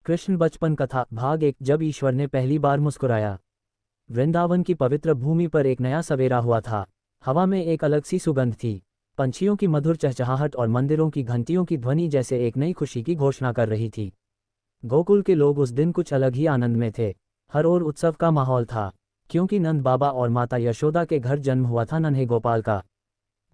कृष्ण बचपन कथा भाग 1। जब ईश्वर ने पहली बार मुस्कुराया। वृंदावन की पवित्र भूमि पर एक नया सवेरा हुआ था। हवा में एक अलग सी सुगंध थी। पंछियों की मधुर चहचहाहट और मंदिरों की घंटियों की ध्वनि जैसे एक नई खुशी की घोषणा कर रही थी। गोकुल के लोग उस दिन कुछ अलग ही आनंद में थे। हर ओर उत्सव का माहौल था, क्योंकि नंद बाबा और माता यशोदा के घर जन्म हुआ था नन्हे गोपाल का।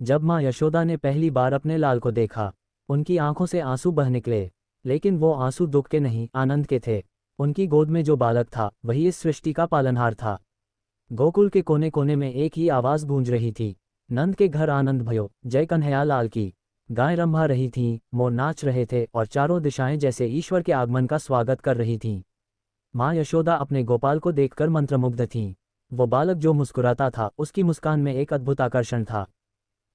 जब माँ यशोदा ने पहली बार अपने लाल को देखा, उनकी आंखों से आंसू बह निकले। लेकिन वो आंसू दुख के नहीं, आनंद के थे। उनकी गोद में जो बालक था वही इस सृष्टि का पालनहार था। गोकुल के कोने कोने में एक ही आवाज़ गूंज रही थी, नंद के घर आनंद भयो, जय कन्हैया लाल की। गायें रंभा रही थीं, मोर नाच रहे थे और चारों दिशाएं जैसे ईश्वर के आगमन का स्वागत कर रही थीं। माँ यशोदा अपने गोपाल को देखकर मंत्रमुग्ध थीं। वो बालक जो मुस्कुराता था, उसकी मुस्कान में एक अद्भुत आकर्षण था।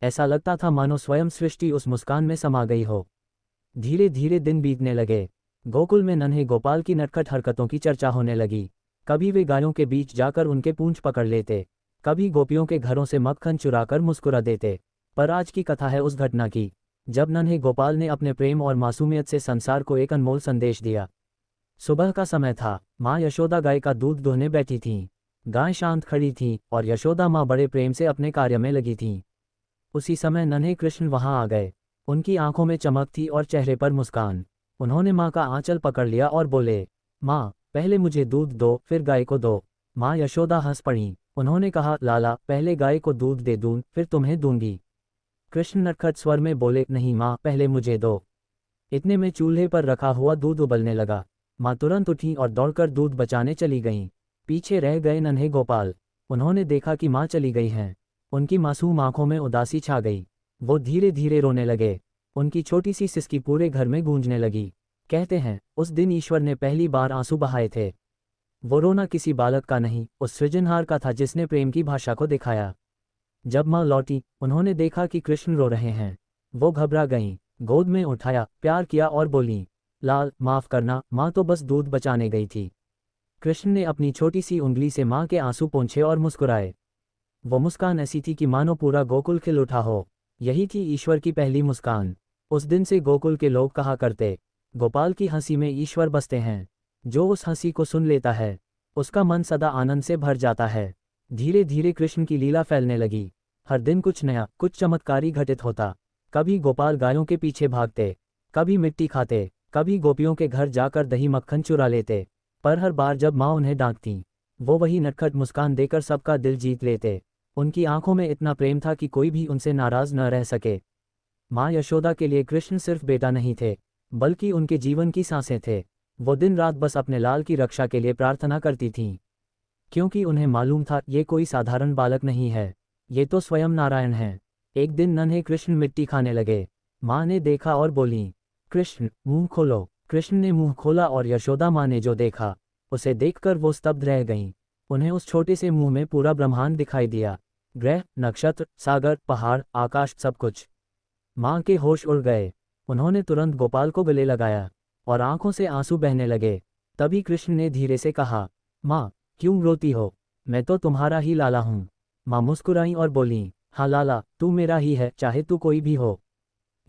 ऐसा लगता था मानो स्वयं सृष्टि उस मुस्कान में समा गई हो। धीरे धीरे दिन बीतने लगे। गोकुल में नन्हे गोपाल की नटखट हरकतों की चर्चा होने लगी। कभी वे गायों के बीच जाकर उनके पूंछ पकड़ लेते, कभी गोपियों के घरों से मक्खन चुराकर मुस्कुरा देते। पर आज की कथा है उस घटना की, जब नन्हे गोपाल ने अपने प्रेम और मासूमियत से संसार को एक अनमोल संदेश दिया। सुबह का समय था। माँ यशोदा गाय का दूध दोहने बैठी थीं। गाय शांत खड़ी थी और यशोदा माँ बड़े प्रेम से अपने कार्य में लगी थीं। उसी समय नन्हे कृष्ण वहां आ गए। उनकी आंखों में चमक थी और चेहरे पर मुस्कान। उन्होंने माँ का आंचल पकड़ लिया और बोले, माँ, पहले मुझे दूध दो, फिर गाय को दो। माँ यशोदा हंस पड़ी। उन्होंने कहा, लाला, पहले गाय को दूध दे दूं, फिर तुम्हें दूंगी। कृष्ण नटखट स्वर में बोले, नहीं माँ, पहले मुझे दो। इतने में चूल्हे पर रखा हुआ दूध उबलने लगा। माँ तुरंत उठी और दौड़कर दूध बचाने चली गईं। पीछे रह गए नन्हे गोपाल। उन्होंने देखा कि माँ चली गई हैं। उनकी मासूम आंखों में उदासी छा गई। वो धीरे धीरे रोने लगे। उनकी छोटी सी सिसकी पूरे घर में गूंजने लगी। कहते हैं, उस दिन ईश्वर ने पहली बार आंसू बहाए थे। वो रोना किसी बालक का नहीं, उस सृजनहार का था जिसने प्रेम की भाषा को दिखाया। जब माँ लौटी, उन्होंने देखा कि कृष्ण रो रहे हैं। वो घबरा गईं, गोद में उठाया, प्यार किया और बोलीं, लाल, माफ करना, माँ तो बस दूध बचाने गई थी। कृष्ण ने अपनी छोटी सी उंगली से माँ के आंसू पोंछे और मुस्कुराए। वो मुस्कान ऐसी थी कि मानो पूरा गोकुल खिल उठा हो। यही थी ईश्वर की पहली मुस्कान। उस दिन से गोकुल के लोग कहा करते, गोपाल की हंसी में ईश्वर बसते हैं। जो उस हंसी को सुन लेता है, उसका मन सदा आनंद से भर जाता है। धीरे धीरे कृष्ण की लीला फैलने लगी। हर दिन कुछ नया, कुछ चमत्कारी घटित होता। कभी गोपाल गायों के पीछे भागते, कभी मिट्टी खाते, कभी गोपियों के घर जाकर दही मक्खन चुरा लेते। पर हर बार जब माँ उन्हें डांटती, वो वही नटखट मुस्कान देकर सबका दिल जीत लेते। उनकी आंखों में इतना प्रेम था कि कोई भी उनसे नाराज न रह सके। माँ यशोदा के लिए कृष्ण सिर्फ बेटा नहीं थे, बल्कि उनके जीवन की सांसें थे। वो दिन रात बस अपने लाल की रक्षा के लिए प्रार्थना करती थीं, क्योंकि उन्हें मालूम था ये कोई साधारण बालक नहीं है, ये तो स्वयं नारायण हैं। एक दिन नन्हे कृष्ण मिट्टी खाने लगे। माँ ने देखा और बोली, कृष्ण, मुंह खोलो। कृष्ण ने मुंह खोला और यशोदा माँ ने जो देखा, उसे देखकर वो स्तब्ध रह गईं। उन्हें उस छोटे से मुंह में पूरा ब्रह्मांड दिखाई दिया, ग्रह, नक्षत्र, सागर, पहाड़, आकाश, सब कुछ। माँ के होश उड़ गए। उन्होंने तुरंत गोपाल को गले लगाया और आंखों से आंसू बहने लगे। तभी कृष्ण ने धीरे से कहा, माँ, क्यों रोती हो? मैं तो तुम्हारा ही लाला हूँ। माँ मुस्कुराईं और बोलीं, हाँ लाला, तू मेरा ही है, चाहे तू कोई भी हो।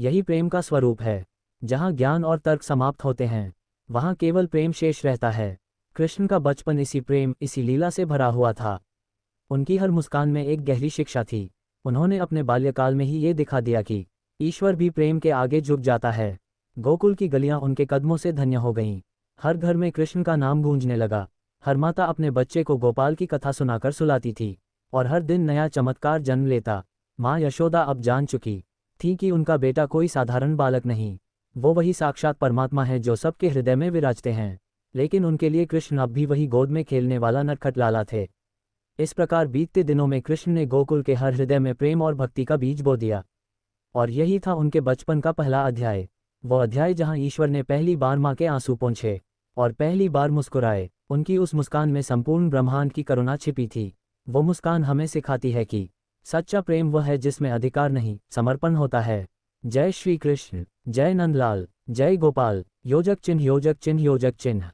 यही प्रेम का स्वरूप है। जहाँ ज्ञान और तर्क समाप्त होते हैं, वहाँ केवल प्रेम शेष रहता है। कृष्ण का बचपन इसी प्रेम, इसी लीला से भरा हुआ था। उनकी हर मुस्कान में एक गहरी शिक्षा थी। उन्होंने अपने बाल्यकाल में ही ये दिखा दिया कि ईश्वर भी प्रेम के आगे झुक जाता है। गोकुल की गलियां उनके कदमों से धन्य हो गईं। हर घर में कृष्ण का नाम गूंजने लगा। हर माता अपने बच्चे को गोपाल की कथा सुनाकर सुलाती थी और हर दिन नया चमत्कार जन्म लेता। माँ यशोदा अब जान चुकी थी कि उनका बेटा कोई साधारण बालक नहीं, वो वही साक्षात परमात्मा है जो सबके हृदय में विराजते हैं। लेकिन उनके लिए कृष्ण अब भी वही गोद में खेलने वाला नटखट लाला थे। इस प्रकार बीतते दिनों में कृष्ण ने गोकुल के हर हृदय में प्रेम और भक्ति का बीज बो दिया। और यही था उनके बचपन का पहला अध्याय। वो अध्याय जहां ईश्वर ने पहली बार माँ के आंसू पोंछे और पहली बार मुस्कुराए। उनकी उस मुस्कान में संपूर्ण ब्रह्मांड की करुणा छिपी थी। वो मुस्कान हमें सिखाती है कि सच्चा प्रेम वह है जिसमें अधिकार नहीं, समर्पण होता है। जय श्री कृष्ण, जय नंदलाल, जय गोपाल। योजक चिन्ह, योजक चिन्ह, योजक चिन्ह।